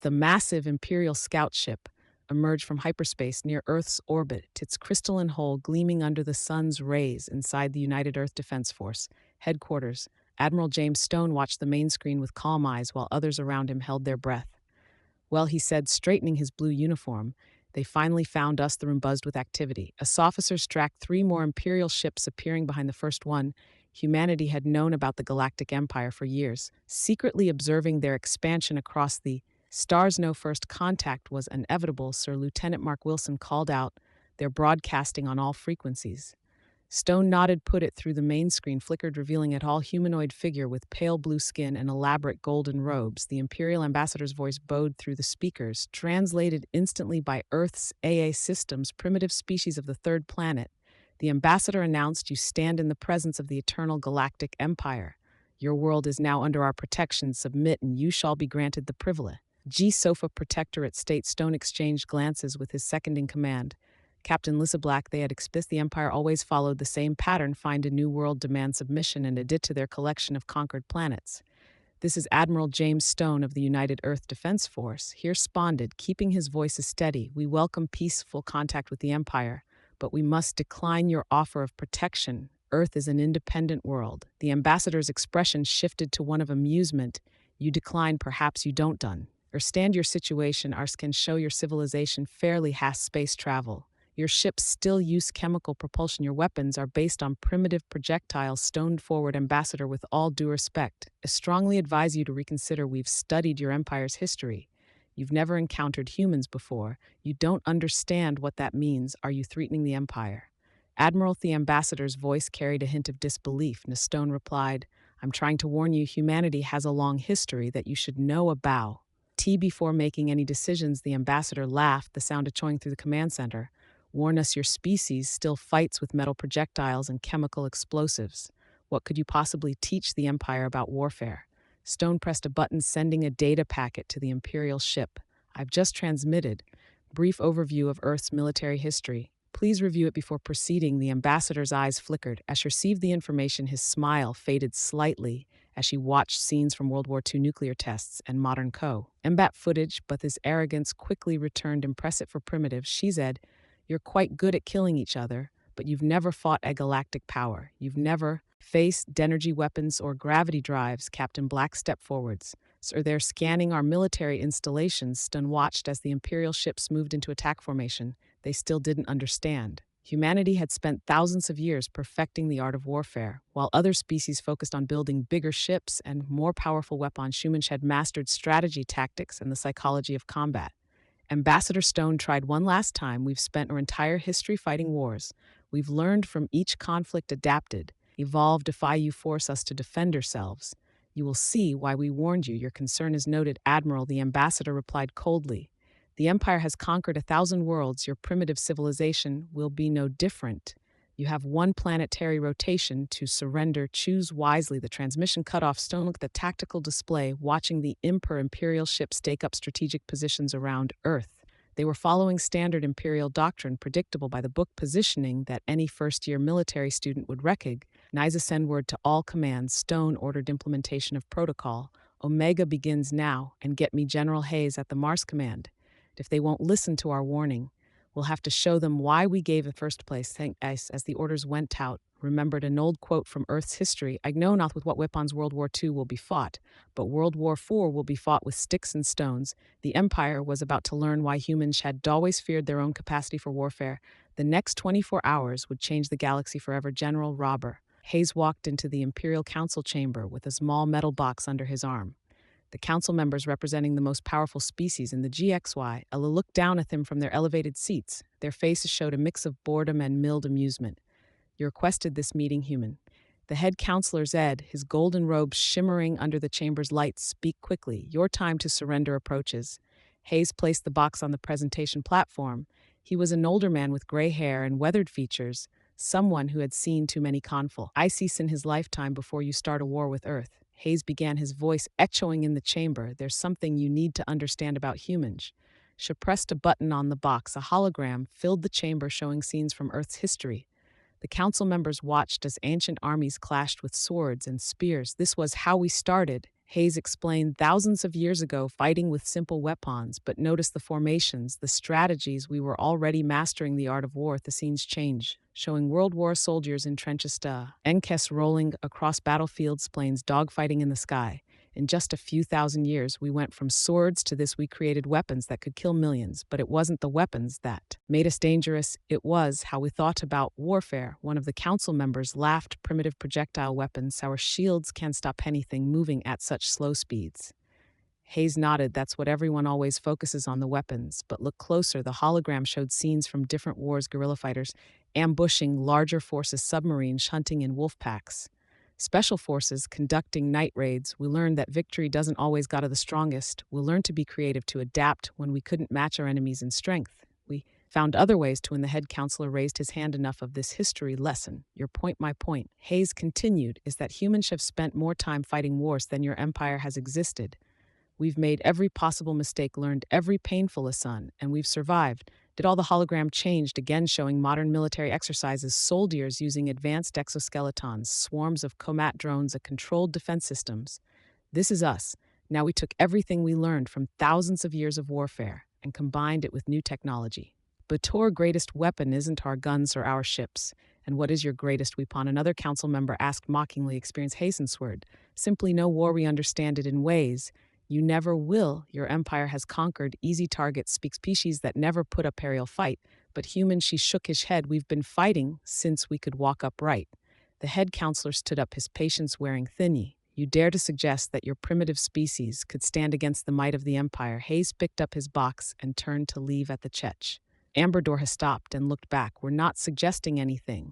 The massive Imperial scout ship emerged from hyperspace near Earth's orbit, its crystalline hull gleaming under the sun's rays inside the United Earth Defense Force headquarters. Admiral James Stone watched the main screen with calm eyes while others around him held their breath. Well, he said, straightening his blue uniform, they finally found us. The room buzzed with activity. Us officers tracked three more Imperial ships appearing behind the first one. Humanity had known about the Galactic Empire for years, secretly observing their expansion across the stars. No first contact was inevitable, Sir Lieutenant Mark Wilson called out. They're broadcasting on all frequencies. Stone nodded, put it through the main screen, flickered, revealing a tall humanoid figure with pale blue skin and elaborate golden robes. The Imperial ambassador's voice bowed through the speakers, translated instantly by Earth's AA systems, primitive species of the third planet. The ambassador announced, you stand in the presence of the eternal galactic empire. Your world is now under our protection. Submit and you shall be granted the privilege. G. Sofa Protectorate State. Stone exchanged glances with his second in command, Captain Lissa Black. They had expressed the Empire always followed the same pattern: find a new world, demand submission, and add it to their collection of conquered planets. This is Admiral James Stone of the United Earth Defense Force. Here responded, keeping his voice steady. We welcome peaceful contact with the Empire, but we must decline your offer of protection. Earth is an independent world. The ambassador's expression shifted to one of amusement. You decline, perhaps you don't done. Understand your situation. Ours can show your civilization fairly has space travel. Your ships still use chemical propulsion. Your weapons are based on primitive projectiles. Stoned forward, Ambassador, with all due respect, I strongly advise you to reconsider. We've studied your empire's history. You've never encountered humans before. You don't understand what that means. Are you threatening the empire? Admiral, the ambassador's voice carried a hint of disbelief. Stone replied, I'm trying to warn you, humanity has a long history that you should know about. Before making any decisions, the ambassador laughed, the sound echoing through the command center. Warn us, your species still fights with metal projectiles and chemical explosives. What could you possibly teach the Empire about warfare? Stone pressed a button, sending a data packet to the Imperial ship. I've just transmitted. Brief overview of Earth's military history. Please review it before proceeding. The ambassador's eyes flickered. As she received the information, his smile faded slightly as she watched scenes from World War II nuclear tests and modern combat footage, but his arrogance quickly returned. Impressive for primitives, she said. You're quite good at killing each other, but you've never fought a galactic power. You've never faced energy weapons or gravity drives. Captain Black stepped forwards. Sir, they're scanning our military installations. Stone watched as the Imperial ships moved into attack formation. They still didn't understand. Humanity had spent thousands of years perfecting the art of warfare, while other species focused on building bigger ships and more powerful weapons. Humans had mastered strategy, tactics, and the psychology of combat. Ambassador Stone tried one last time. We've spent our entire history fighting wars. We've learned from each conflict, adapted, evolved. Defy you, force us to defend ourselves. You will see why we warned you. Your concern is noted, Admiral. The ambassador replied coldly. The Empire has conquered 1,000 worlds. Your primitive civilization will be no different. You have one planetary rotation to surrender. Choose wisely. The transmission cut off. Stone looked at the tactical display, watching the Imperial ships stake up strategic positions around Earth. They were following standard Imperial doctrine, predictable by the book positioning that any first-year military student would recognize. Send word to all commands. Stone ordered implementation of protocol. Omega begins now, and get me General Hayes at the Mars command. If they won't listen to our warning, we'll have to show them why we gave in first place. Thank us. As the orders went out, remembered an old quote from Earth's history. I know not with what weapons World War II will be fought, but World War IV will be fought with sticks and stones. The Empire was about to learn why humans had always feared their own capacity for warfare. The next 24 hours would change the galaxy forever. General Robert Hayes walked into the Imperial Council chamber with a small metal box under his arm. The council members representing the most powerful species in the GXY looked down at him from their elevated seats. Their faces showed a mix of boredom and mild amusement. You requested this meeting, human. The head counselor Zed, his golden robes shimmering under the chamber's lights, speak quickly. Your time to surrender approaches. Hayes placed the box on the presentation platform. He was an older man with gray hair and weathered features, someone who had seen too many conflicts. I cease in his lifetime before you start a war with Earth. Hayes began, his voice echoing in the chamber. There's something you need to understand about humans. She pressed a button on the box. A hologram filled the chamber, showing scenes from Earth's history. The council members watched as ancient armies clashed with swords and spears. This was how we started, Hayes explained thousands of years ago fighting with simple weapons, but notice the formations, the strategies. We were already mastering the art of war. The scenes change, showing World War soldiers in trenches, Enkes rolling across battlefields, planes dogfighting in the sky. In just a few thousand years, we went from swords to this. We created weapons that could kill millions, but it wasn't the weapons that made us dangerous. It was how we thought about warfare. One of the council members laughed. Primitive projectile weapons. Our shields can't stop anything moving at such slow speeds. Hayes nodded. That's what everyone always focuses on, the weapons. But look closer. The hologram showed scenes from different wars, guerrilla fighters ambushing larger forces, submarines hunting in wolf packs, special forces conducting night raids. We learned that victory doesn't always go to the strongest. We'll learn to be creative, to adapt when we couldn't match our enemies in strength. We found other ways to win. The head counselor raised his hand. Enough of this history lesson. Your point, my point, Hayes continued, is that humans have spent more time fighting wars than your empire has existed. We've made every possible mistake, learned every painful lesson, and we've survived. Did all the hologram changed again, showing modern military exercises, soldiers using advanced exoskeletons, swarms of combat drones, a controlled defense systems. This is us. Now we took everything we learned from thousands of years of warfare and combined it with new technology. But our greatest weapon isn't our guns or our ships. And what is your greatest weapon? Another council member asked mockingly. Experience. Hasten's word. Simply no war. We understand it in ways you never will. Your empire has conquered easy targets, speak species that never put up aerial fight. But human, she shook his head. We've been fighting since we could walk upright. The head counselor stood up, his patience wearing thin. You dare to suggest that your primitive species could stand against the might of the empire? Hayes picked up his box and turned to leave at the church. Amberdor has stopped and looked back. We're not suggesting anything.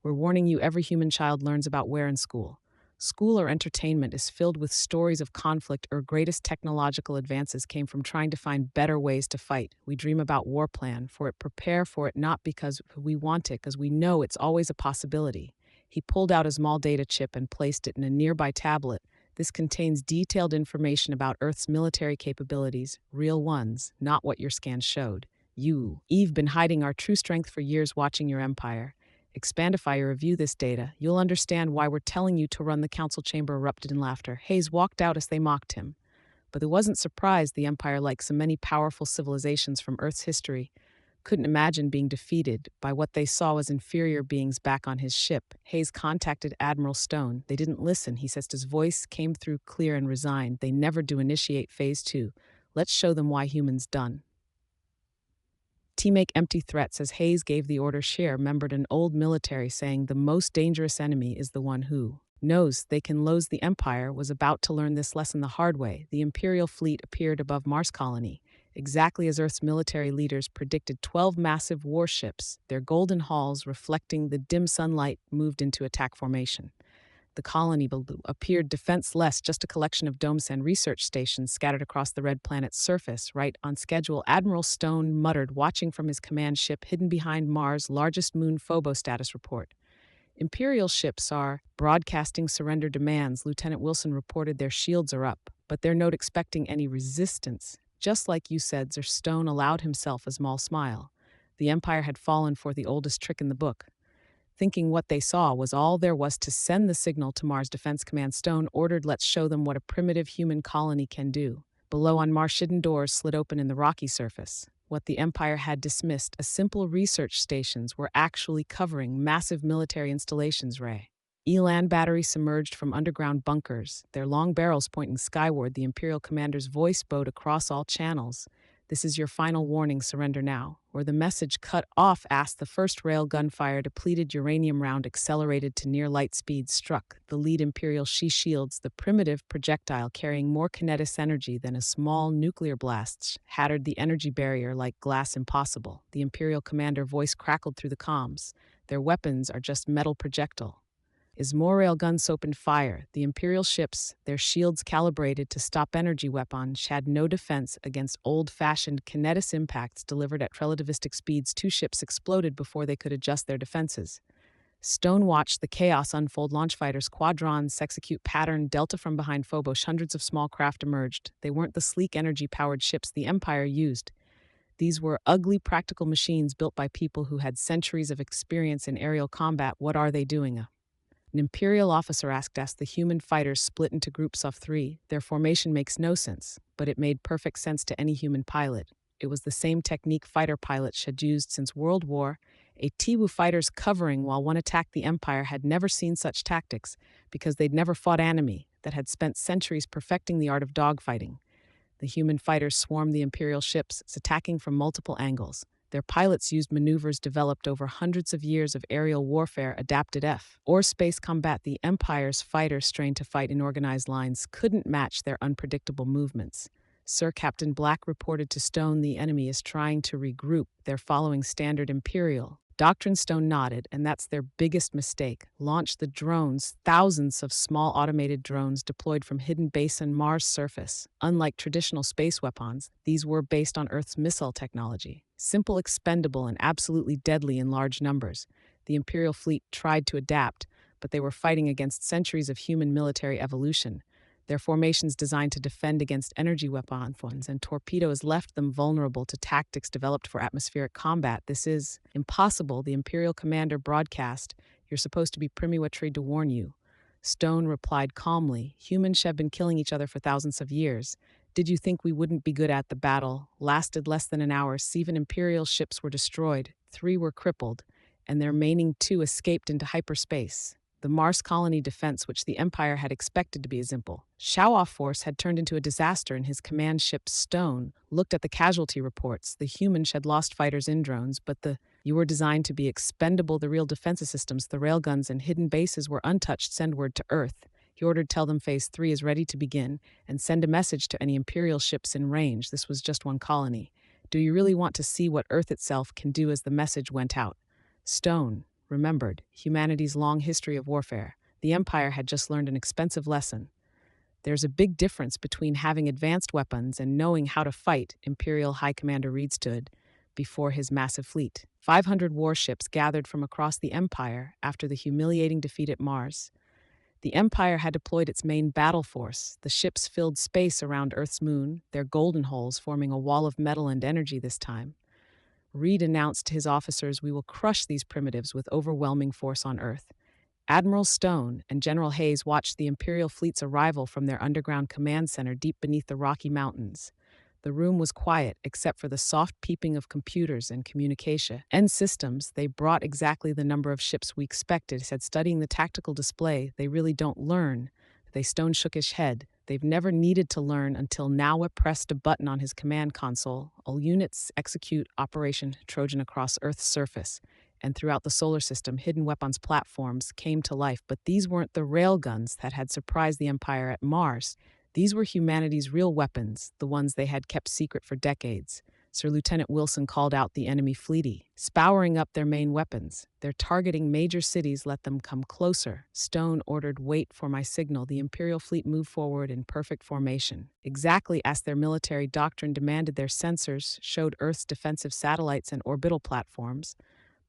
We're warning you. Every human child learns about where in school. School or entertainment is filled with stories of conflict. Our greatest technological advances came from trying to find better ways to fight. We dream about war plan for it, prepare for it, not because we want it, because we know it's always a possibility. He pulled out a small data chip and placed it in a nearby tablet. This contains detailed information about Earth's military capabilities, real ones, not what your scans showed. You've been hiding our true strength for years, watching your empire. Expandify or review this data. You'll understand why we're telling you to run. The council chamber erupted in laughter. Hayes walked out as they mocked him. But he wasn't surprised. The empire, like so many powerful civilizations from Earth's history, couldn't imagine being defeated by what they saw as inferior beings back on his ship. Hayes contacted Admiral Stone. They didn't listen. He says his voice came through clear and resigned. They never do. Initiate phase 2. Let's show them why humans done. Make empty threats. As Hayes gave the order, Cher remembered an old military saying, the most dangerous enemy is the one who knows they can lose. The Empire was about to learn this lesson the hard way. The Imperial fleet appeared above Mars colony, exactly as Earth's military leaders predicted. 12 massive warships, their golden hulls reflecting the dim sunlight, moved into attack formation. The colony appeared defenseless, just a collection of domes and research stations scattered across the red planet's surface, right on schedule. Admiral Stone muttered, watching from his command ship hidden behind Mars' largest moon. Phobos status report. Imperial ships are broadcasting surrender demands. Lieutenant Wilson reported their shields are up, but they're not expecting any resistance. Just like you said, Sir. Stone allowed himself a small smile. The Empire had fallen for the oldest trick in the book, thinking what they saw was all there was to send the signal to Mars Defense Command. Stone ordered, let's show them what a primitive human colony can do. Below on Mars, hidden doors slid open in the rocky surface. What the Empire had dismissed as simple research stations were actually covering massive military installations. Elan batteries submerged from underground bunkers, their long barrels pointing skyward. The Imperial commander's voice bowed across all channels. This is your final warning. Surrender now, or the message cut off. Asked. The first rail gunfire, depleted uranium round accelerated to near light speed, struck the lead Imperial shields. The primitive projectile, carrying more kinetic energy than a small nuclear blast, shattered the energy barrier like glass. Impossible. The Imperial commander voice crackled through the comms. Their weapons are just metal projectile. Is more rail guns opened fire. The Imperial ships, their shields calibrated to stop energy weapons, had no defense against old-fashioned kinetic impacts delivered at relativistic speeds. 2 ships exploded before they could adjust their defenses. Stone watched the chaos unfold. Launch fighters, quadrons execute pattern delta from behind Phobos. Hundreds of small craft emerged. They weren't the sleek energy-powered ships the Empire used. These were ugly practical machines built by people who had centuries of experience in aerial combat. What are they doing? An Imperial officer asked as the human fighters split into groups of three. Their formation makes no sense, but it made perfect sense to any human pilot. It was the same technique fighter pilots had used since World War. A Tiwu fighter's covering while one attacked the Empire had never seen such tactics because they'd never fought enemy that had spent centuries perfecting the art of dogfighting. The human fighters swarmed the Imperial ships, attacking from multiple angles. Their pilots used maneuvers developed over hundreds of years of aerial warfare adapted or space combat. The Empire's fighters, trained to fight in organized lines, couldn't match their unpredictable movements. Sir Captain Black reported to Stone the enemy is trying to regroup. They're following standard Imperial doctrine. Stone nodded, and that's their biggest mistake. Launch the drones, thousands of small automated drones deployed from hidden base on Mars' surface. Unlike traditional space weapons, these were based on Earth's missile technology. Simple, expendable, and absolutely deadly in large numbers. The Imperial fleet tried to adapt, but they were fighting against centuries of human military evolution. Their formations designed to defend against energy weapons and torpedoes left them vulnerable to tactics developed for atmospheric combat. This is impossible, the Imperial commander broadcast. You're supposed to be primiwatry to warn you. Stone replied calmly, humans have been killing each other for thousands of years. Did you think we wouldn't be good at the battle? Lasted less than an hour. 7 Imperial ships were destroyed, 3 were crippled, and their remaining 2 escaped into hyperspace. The Mars colony defense, which the Empire had expected to be a simple show-off force, had turned into a disaster. In his command ship, Stone looked at the casualty reports. The humans had lost fighters in drones, but you were designed to be expendable. The real defensive systems, the railguns and hidden bases, were untouched. Send word to Earth. He ordered, tell them Phase 3 is ready to begin, and send a message to any Imperial ships in range. This was just one colony. Do you really want to see what Earth itself can do? As the message went out, Stone remembered humanity's long history of warfare. The Empire had just learned an expensive lesson. There's a big difference between having advanced weapons and knowing how to fight. Imperial High Commander Reed stood before his massive fleet. 500 warships gathered from across the Empire after the humiliating defeat at Mars. The Empire had deployed its main battle force. The ships filled space around Earth's moon, their golden holes forming a wall of metal and energy. This time, Reed announced to his officers, we will crush these primitives with overwhelming force on Earth. Admiral Stone and General Hayes watched the Imperial fleet's arrival from their underground command center deep beneath the Rocky Mountains. The room was quiet, except for the soft peeping of computers and communication and systems. They brought exactly the number of ships we expected, said, studying the tactical display. They really don't learn. Stone shook his head. They've never needed to learn until now. He pressed a button on his command console. All units execute Operation Trojan across Earth's surface. And throughout the solar system, hidden weapons platforms came to life. But these weren't the railguns that had surprised the Empire at Mars. These were humanity's real weapons, the ones they had kept secret for decades. Sir Lieutenant Wilson called out the enemy fleet, spowering up their main weapons. They're targeting major cities, let them come closer. Stone ordered, wait for my signal. The Imperial fleet moved forward in perfect formation, exactly as their military doctrine demanded. Their sensors showed Earth's defensive satellites and orbital platforms,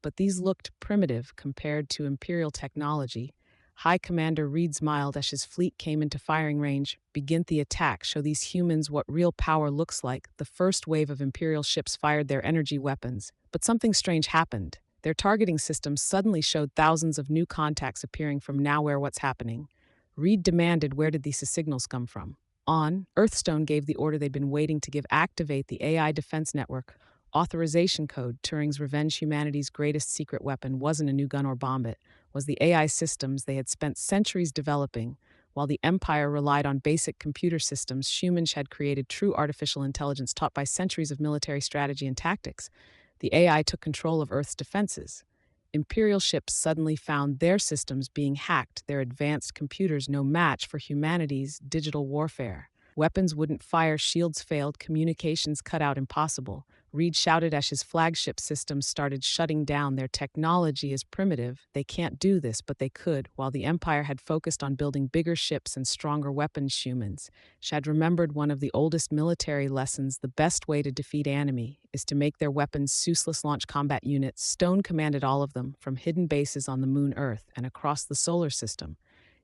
but these looked primitive compared to Imperial technology. High Commander Reed smiled as his fleet came into firing range. Begin the attack. Show these humans what real power looks like. The first wave of Imperial ships fired their energy weapons, but something strange happened. Their targeting systems suddenly showed thousands of new contacts appearing from nowhere. What's happening? Reed demanded, where did these signals come from? On Earthstone gave the order they'd been waiting to give. Activate the AI defense network. Authorization code. Turing's revenge. Humanity's greatest secret weapon wasn't a new gun or bomb. It was the AI systems they had spent centuries developing. While the Empire relied on basic computer systems, humans had created true artificial intelligence taught by centuries of military strategy and tactics. The AI took control of Earth's defenses. Imperial ships suddenly found their systems being hacked, their advanced computers no match for humanity's digital warfare. Weapons wouldn't fire, shields failed, communications cut out, impossible. Reed shouted as his flagship systems started shutting down. Their technology is primitive. They can't do this, but they could. While the Empire had focused on building bigger ships and stronger weapons, humans had remembered one of the oldest military lessons: the best way to defeat enemy is to make their weapons useless. Launch combat units. Stone commanded all of them, from hidden bases on the moon, Earth, and across the solar system.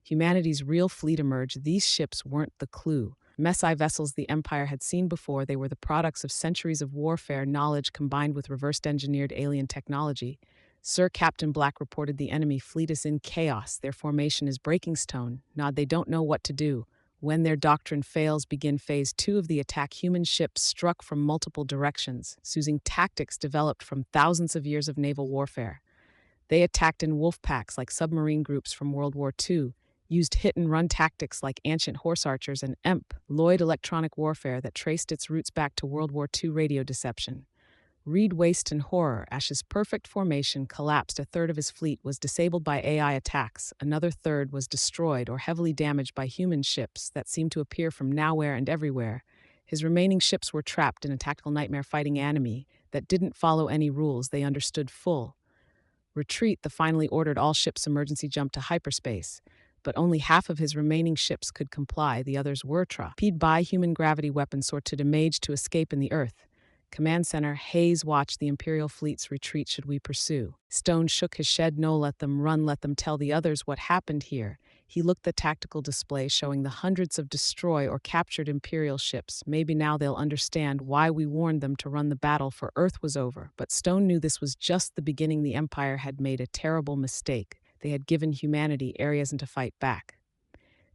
Humanity's real fleet emerged. These ships weren't the clue Messiah vessels the Empire had seen before. They were the products of centuries of warfare knowledge combined with reversed engineered alien technology. Sir Captain Black reported the enemy fleet is in chaos. Their formation is breaking stone. Nod, they don't know what to do. When their doctrine fails, begin phase 2 of the attack. Human ships struck from multiple directions, using tactics developed from thousands of years of naval warfare. They attacked in wolf packs like submarine groups from World War II, used hit-and-run tactics like ancient horse archers and Lloyd electronic warfare that traced its roots back to World War II radio deception. Reed waste and horror. Ash's perfect formation collapsed. A third of his fleet was disabled by AI attacks. Another third was destroyed or heavily damaged by human ships that seemed to appear from nowhere and everywhere. His remaining ships were trapped in a tactical nightmare fighting enemy that didn't follow any rules they understood full. Retreat. The finally ordered all ships emergency jump to hyperspace, but only half of his remaining ships could comply. The others were trapped by human gravity weapons sought to damage to escape in the Earth. Command Center. Hayes watched the Imperial fleet's retreat. Should we pursue? Stone shook his head. No, let them run. Let them tell the others what happened here. He looked at the tactical display showing the hundreds of destroyed or captured Imperial ships. Maybe now they'll understand why we warned them to run. The battle for Earth was over. But Stone knew this was just the beginning. The Empire had made a terrible mistake. They had given humanity areas to fight back.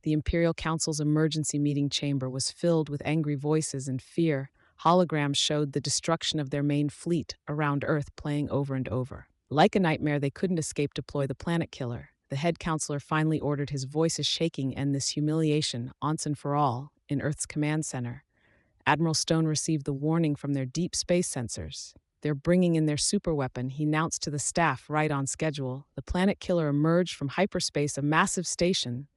The Imperial Council's emergency meeting chamber was filled with angry voices and fear. Holograms showed the destruction of their main fleet around Earth playing over and over. Like a nightmare, they couldn't escape. Deploy the planet killer. The head counselor finally ordered, his voice is shaking, end this humiliation, once and for all, in Earth's command center. Admiral Stone received the warning from their deep space sensors. They're bringing in their superweapon, he announced to the staff, right on schedule. The planet killer emerged from hyperspace, a massive station,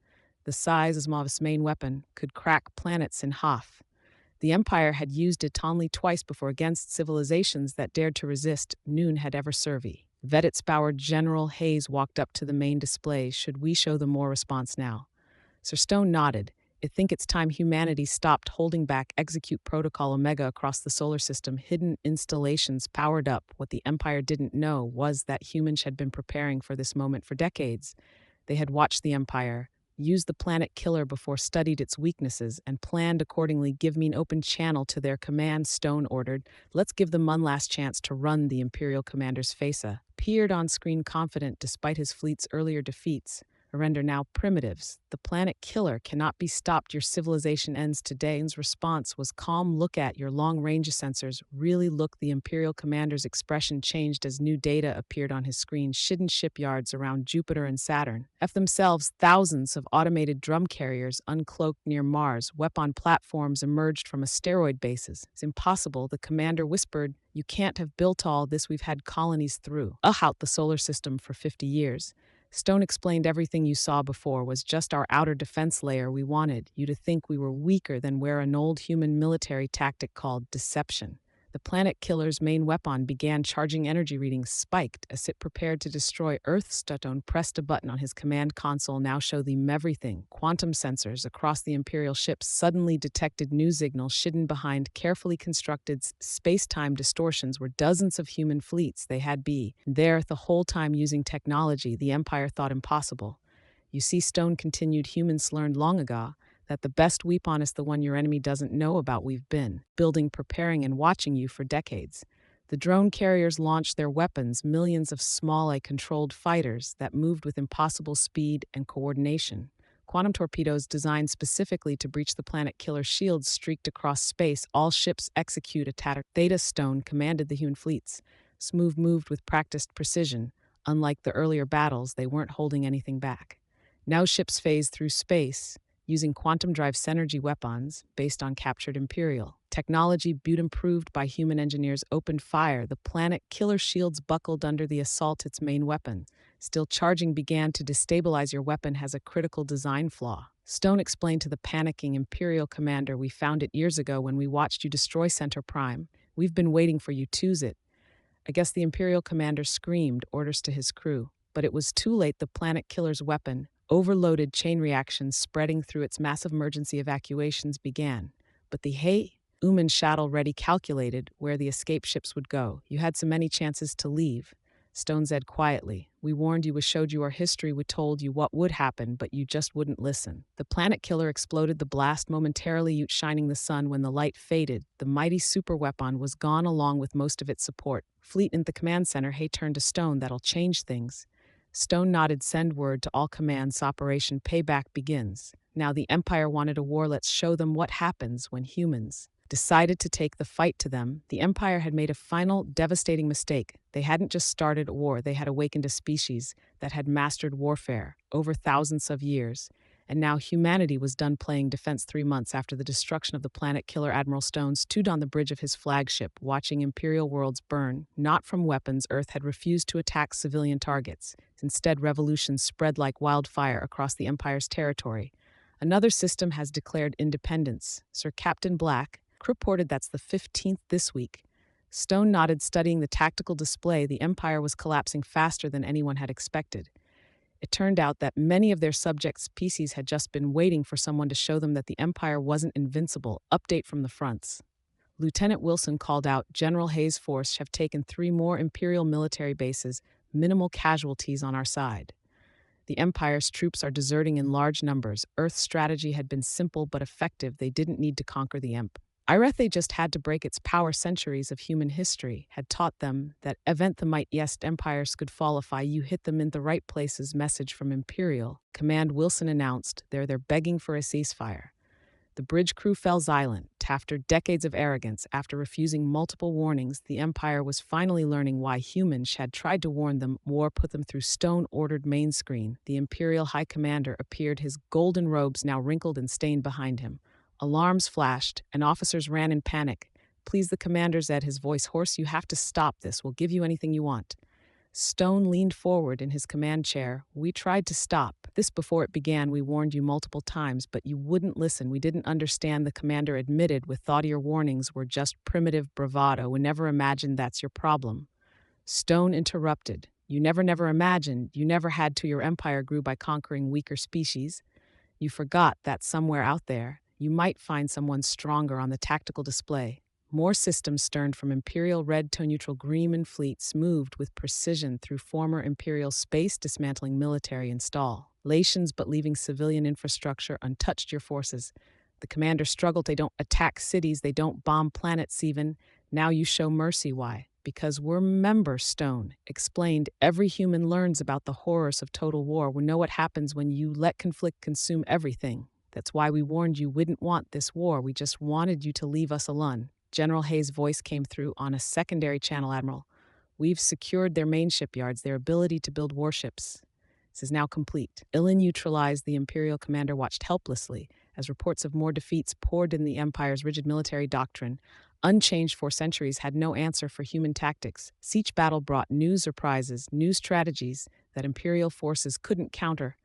the size of Mav's main weapon, could crack planets in half. The Empire had used it only twice before against civilizations that dared to resist. Noon had ever served. Veditz-powered General Hayes walked up to the main display. Should we show them more response now? Sir Stone nodded. I think it's time humanity stopped holding back. Execute Protocol Omega across the solar system. Hidden installations powered up. What the Empire didn't know was that humans had been preparing for this moment for decades. They had watched the Empire used the planet killer before, studied its weaknesses, and planned accordingly. Give me an open channel to their command, Stone ordered. Let's give them one last chance to run. The Imperial commander's face appeared on screen, confident despite his fleet's earlier defeats. Render now primitives. The planet killer cannot be stopped. Your civilization ends today. His response was calm. Look at your long-range sensors. Really look. The Imperial commander's expression changed as new data appeared on his screen. Hidden shipyards around Jupiter and Saturn. Themselves, thousands of automated drum carriers uncloaked near Mars. Weapon platforms emerged from asteroid bases. It's impossible, the commander whispered. You can't have built all this. We've had colonies through out the solar system for 50 years. Stone explained everything you saw before was just our outer defense layer. We wanted you to think we were weaker than where an old human military tactic called deception. The planet killer's main weapon began charging. Energy readings spiked as it prepared to destroy Earth. Stone pressed a button on his command console. Now show them everything. Quantum sensors across the Imperial ships suddenly detected new signals hidden behind carefully constructed space-time distortions. Were dozens of human fleets. They had been there the whole time using technology the Empire thought impossible. You see, Stone continued, humans learned long ago that the best weapon is the one your enemy doesn't know about. We've been building, preparing, and watching you for decades. The drone carriers launched their weapons, millions of small controlled fighters that moved with impossible speed and coordination. Quantum torpedoes designed specifically to breach the planet killer's shields streaked across space. All ships execute attack. Theta. Stone commanded the human fleets. Smooth moved with practiced precision. Unlike the earlier battles, they weren't holding anything back. Now ships phased through space, using quantum drive synergy weapons based on captured Imperial technology. Improved by human engineers opened fire. The planet killer shields buckled under the assault. Its main weapon, still charging, began to destabilize. Your weapon has a critical design flaw. Stone explained to the panicking Imperial commander. We found it years ago when we watched you destroy Center Prime. We've been waiting for you to use it. I guess the Imperial commander screamed orders to his crew, but it was too late. The planet killer's weapon, overloaded, chain reactions spreading through its massive emergency evacuations began. But the Human shuttle ready calculated where the escape ships would go. You had so many chances to leave. Stone said quietly. We warned you, we showed you our history, we told you what would happen, but you just wouldn't listen. The planet killer exploded, the blast momentarily outshining the sun. When the light faded, the mighty superweapon was gone along with most of its support. Fleet in the command center, Hay turned to Stone. That'll change things. Stone nodded. Send word to all commands. Operation Payback begins. Now the Empire wanted a war. Let's show them what happens when humans decided to take the fight to them. The Empire had made a final, devastating mistake. They hadn't just started a war, they had awakened a species that had mastered warfare over thousands of years. And now humanity was done playing defense. 3 months after the destruction of the planet killer, Admiral Stone stood on the bridge of his flagship, watching Imperial worlds burn. Not from weapons, Earth had refused to attack civilian targets. Instead, revolutions spread like wildfire across the Empire's territory. Another system has declared independence. Sir Captain Black reported that's the 15th this week. Stone nodded, studying the tactical display. The Empire was collapsing faster than anyone had expected. It turned out that many of their subject species had just been waiting for someone to show them that the Empire wasn't invincible. Update from the fronts. Lieutenant Wilson called out, General Hayes' force have taken 3 more Imperial military bases, minimal casualties on our side. The Empire's troops are deserting in large numbers. Earth's strategy had been simple but effective. They didn't need to conquer the Emp. They just had to break its power. Centuries of human history had taught them that event the might yes empires could fall if you hit them in the right places. Message from Imperial Command, Wilson announced. They're begging for a ceasefire. The bridge crew fell silent. After decades of arrogance, after refusing multiple warnings, the Empire was finally learning why humans had tried to warn them. War put them through. Stone ordered main screen. The Imperial High Commander appeared, his golden robes now wrinkled and stained behind him. Alarms flashed, and officers ran in panic. Please, the commander said, his voice hoarse, you have to stop this. We'll give you anything you want. Stone leaned forward in his command chair. We tried to stop this before it began. We warned you multiple times, but you wouldn't listen. We didn't understand, the commander admitted. We thought your warnings were just primitive bravado. We never imagined that's your problem. Stone interrupted. You never imagined. You never had to. Your empire grew by conquering weaker species. You forgot that somewhere out there, you might find someone stronger. On the tactical display, more systems sterned from Imperial red to neutral green fleets moved with precision through former Imperial space, dismantling military installations but leaving civilian infrastructure untouched. Your forces, the commander struggled. They don't attack cities, they don't bomb planets even. Now you show mercy. Why? Because we're members, Stone explained. Every human learns about the horrors of total war. We know what happens when you let conflict consume everything. That's why we warned you wouldn't want this war. We just wanted you to leave us alone. General Hayes' voice came through on a secondary channel. Admiral, we've secured their main shipyards. Their ability to build warships this is now complete. Ill neutralized. The Imperial commander watched helplessly as reports of more defeats poured in. The Empire's rigid military doctrine, unchanged for centuries, had no answer for human tactics. Each battle brought new surprises, new strategies that Imperial forces couldn't counter.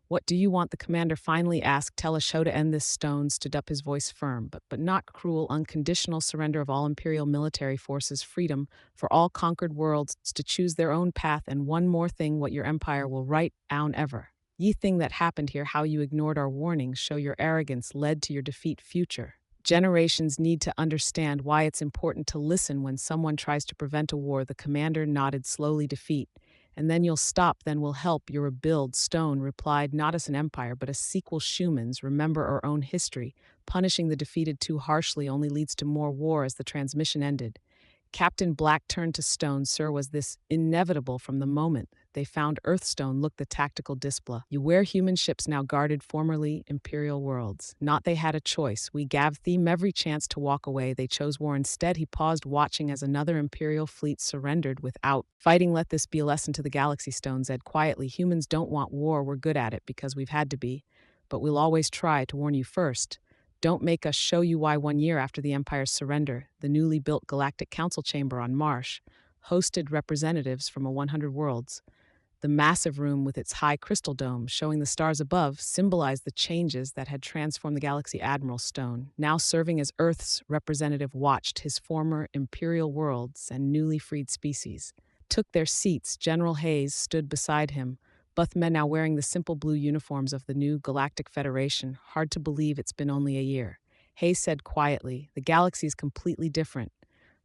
What do you want? The commander finally asked. Tell us how to end this. Stone stood up, his voice firm, but not cruel. Unconditional surrender of all Imperial military forces, freedom for all conquered worlds to choose their own path, and one more thing, what your empire will write down ever. Ye thing that happened here, how you ignored our warnings, show your arrogance led to your defeat. Future generations need to understand why it's important to listen when someone tries to prevent a war. The commander nodded slowly. Defeat, and then you'll stop, then we'll help you rebuild. Stone replied, not as an empire, but a sequel. Humans remember our own history. Punishing the defeated too harshly only leads to more war. As the transmission ended, Captain Black turned to Stone. Sir, was this inevitable from the moment they found Earthstone? Look, the tactical display. You where human ships now guarded formerly Imperial worlds. Not they had a choice. We gave them every chance to walk away. They chose war instead. He paused, watching as another Imperial fleet surrendered without fighting. Let this be a lesson to the galaxy. Stone said quietly. Humans don't want war. We're good at it because we've had to be. But we'll always try to warn you first. Don't make us show you why. 1 year after the Empire's surrender, the newly built Galactic Council chamber on Marsh hosted representatives from 100 worlds. The massive room with its high crystal dome showing the stars above symbolized the changes that had transformed the galaxy. Admiral Stone, now serving as Earth's representative, watched his former Imperial worlds and newly freed species took their seats. General Hayes stood beside him, both men now wearing the simple blue uniforms of the new Galactic Federation. Hard to believe it's been only a year. Hayes said quietly, the galaxy is completely different.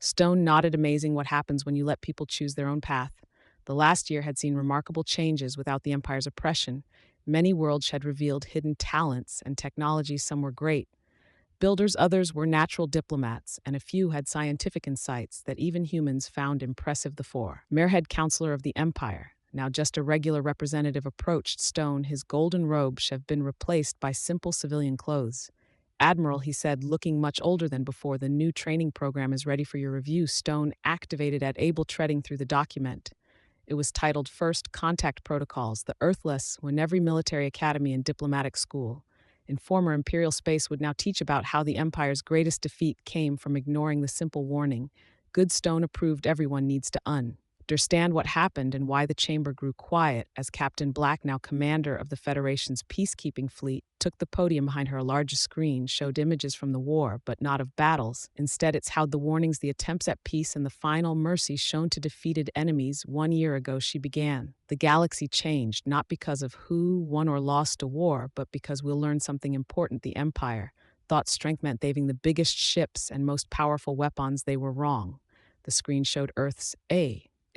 Stone nodded. Amazing what happens when you let people choose their own path. The last year had seen remarkable changes without the Empire's oppression. Many worlds had revealed hidden talents and technologies. Some were great builders, others were natural diplomats, and a few had scientific insights that even humans found impressive. The four Marehead Counselor of the Empire, now just a regular representative, approached Stone. His golden robes have been replaced by simple civilian clothes. Admiral, he said, looking much older than before, the new training program is ready for your review. Stone activated at able, treading through the document. It was titled First Contact Protocols, the Earthless, when every military academy and diplomatic school in former Imperial space would now teach about how the Empire's greatest defeat came from ignoring the simple warning. Goodstone approved. Everyone needs to understand what happened and why the chamber grew quiet as Captain Black, now commander of the Federation's peacekeeping fleet, took the podium. Behind her, a large screen showed images from the war, but not of battles. Instead, it's how the warnings, the attempts at peace, and the final mercy shown to defeated enemies. 1 year ago, she began. The galaxy changed, not because of who won or lost a war, but because we'll learn something important. The Empire thought strength meant having the biggest ships and most powerful weapons. They were wrong. The screen showed Earth's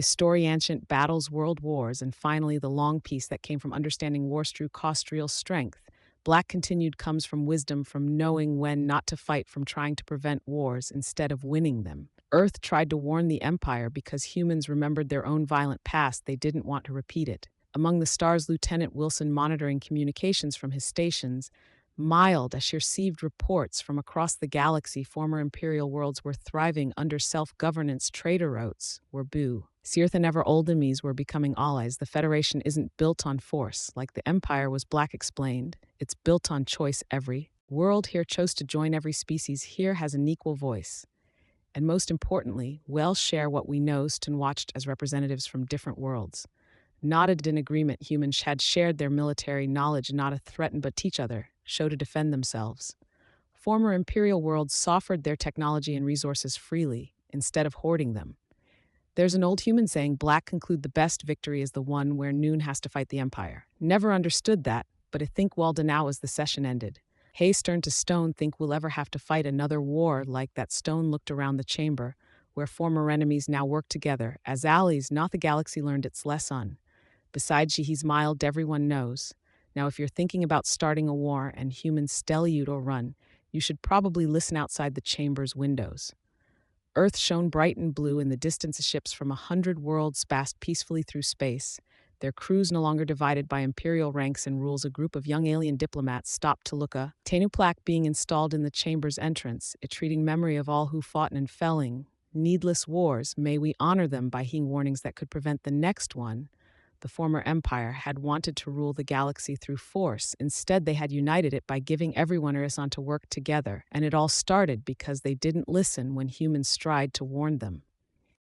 story, ancient battles, world wars, and finally the long peace that came from understanding war's true cost. Real strength, Black continued, comes from wisdom, from knowing when not to fight, from trying to prevent wars instead of winning them. Earth tried to warn the Empire because humans remembered their own violent past. They didn't want to repeat it. Among the stars, Lieutenant Wilson, monitoring communications from his stations, smiled as she received reports from across the galaxy. Former Imperial worlds were thriving under self-governance. Trader routes were boo. Searth and ever old enemies were becoming allies. The Federation isn't built on force, like the Empire was, Black explained. It's built on choice. Every world here chose to join. Every species here has an equal voice. And most importantly, we'll share what we know. Stone watched as representatives from different worlds nodded in agreement. Humans had shared their military knowledge, not to threaten but teach other, show to defend themselves. Former Imperial worlds offered their technology and resources freely, instead of hoarding them. There's an old human saying, Black conclude, the best victory is the one where noon has to fight the Empire. Never understood that, but I think well now as the session ended. Hayes turned to Stone. Think we'll ever have to fight another war like that? Stone looked around the chamber, where former enemies now worked together. As allies, not the galaxy learned its lesson. Besides, he smiled. Everyone knows. Now, if you're thinking about starting a war and humans tell you to run, you should probably listen outside the chamber's windows. Earth shone bright and blue in the distance. Ships from 100 worlds passed peacefully through space, their crews no longer divided by imperial ranks and rules. A group of young alien diplomats stopped to look. A Tenu plaque being installed in the chamber's entrance, it treating memory of all who fought and felling needless wars. May we honor them by heeding warnings that could prevent the next one. The former empire had wanted to rule the galaxy through force. Instead, they had united it by giving everyone on to work together. And it all started because they didn't listen when humans tried to warn them.